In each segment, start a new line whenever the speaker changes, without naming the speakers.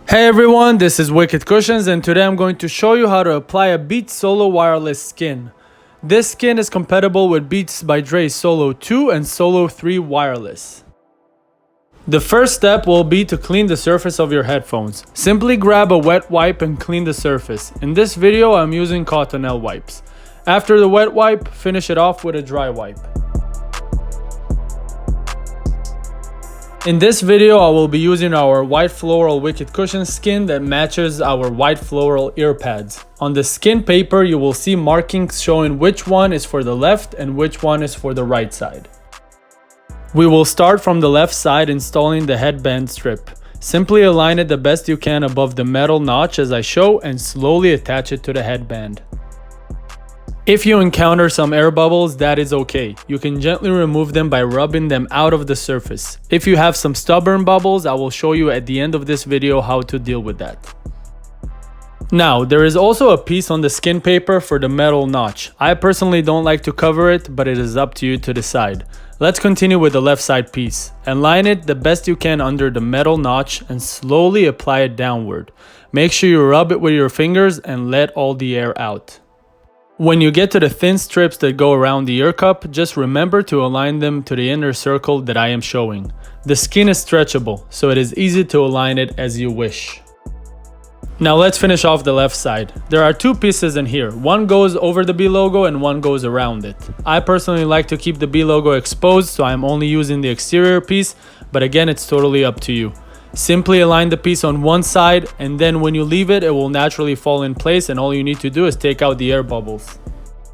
Hey everyone, this is Wicked Cushions and today I'm going to show you how to apply a Beats Solo wireless skin. This skin is compatible with Beats by Dre Solo 2 and Solo 3 wireless. The first step will be to clean the surface of your headphones. Simply grab a wet wipe and clean the surface. In this video I'm using Cottonelle wipes. After the wet wipe, finish it off with a dry wipe. In this video, I will be using our white floral Wicked Cushion skin that matches our white floral ear pads. On the skin paper, you will see markings showing which one is for the left and which one is for the right side. We will start from the left side installing the headband strip. Simply align it the best you can above the metal notch as I show and slowly attach it to the headband. If you encounter some air bubbles, that is okay. You can gently remove them by rubbing them out of the surface. If you have some stubborn bubbles, I will show you at the end of this video how to deal with that. Now, there is also a piece on the skin paper for the metal notch. I personally don't like to cover it, but it is up to you to decide. Let's continue with the left side piece. Align it the best you can under the metal notch and slowly apply it downward. Make sure you rub it with your fingers and let all the air out. When you get to the thin strips that go around the ear cup, just remember to align them to the inner circle that I am showing. The skin is stretchable, so it is easy to align it as you wish. Now let's finish off the left side. There are two pieces in here. One goes over the B logo and one goes around it. I personally like to keep the B logo exposed, so I am only using the exterior piece, but again, it's totally up to you. Simply align the piece on one side and then when you leave it, it will naturally fall in place and all you need to do is take out the air bubbles.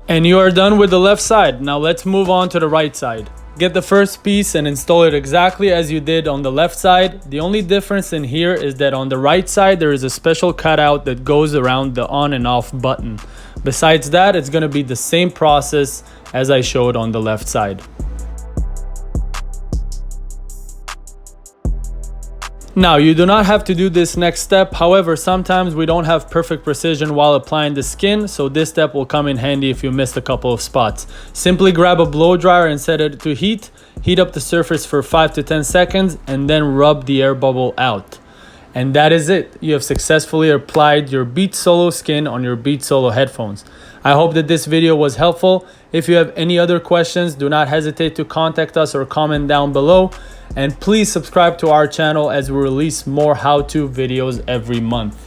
And you are done with the left side. Now let's move on to the right side. Get the first piece and install it exactly as you did on the left side. The only difference in here is that on the right side there is a special cutout that goes around the on and off button. Besides that, it's going to be the same process as I showed on the left side. Now, you do not have to do this next step. However, sometimes we don't have perfect precision while applying the skin, so this step will come in handy if you missed a couple of spots. Simply grab a blow dryer and set it to heat. Heat up the surface for 5 to 10 seconds and then rub the air bubble out. And that is it. You have successfully applied your Beats Solo skin on your Beats Solo headphones. I hope that this video was helpful. If you have any other questions, do not hesitate to contact us or comment down below. And please subscribe to our channel as we release more how-to videos every month.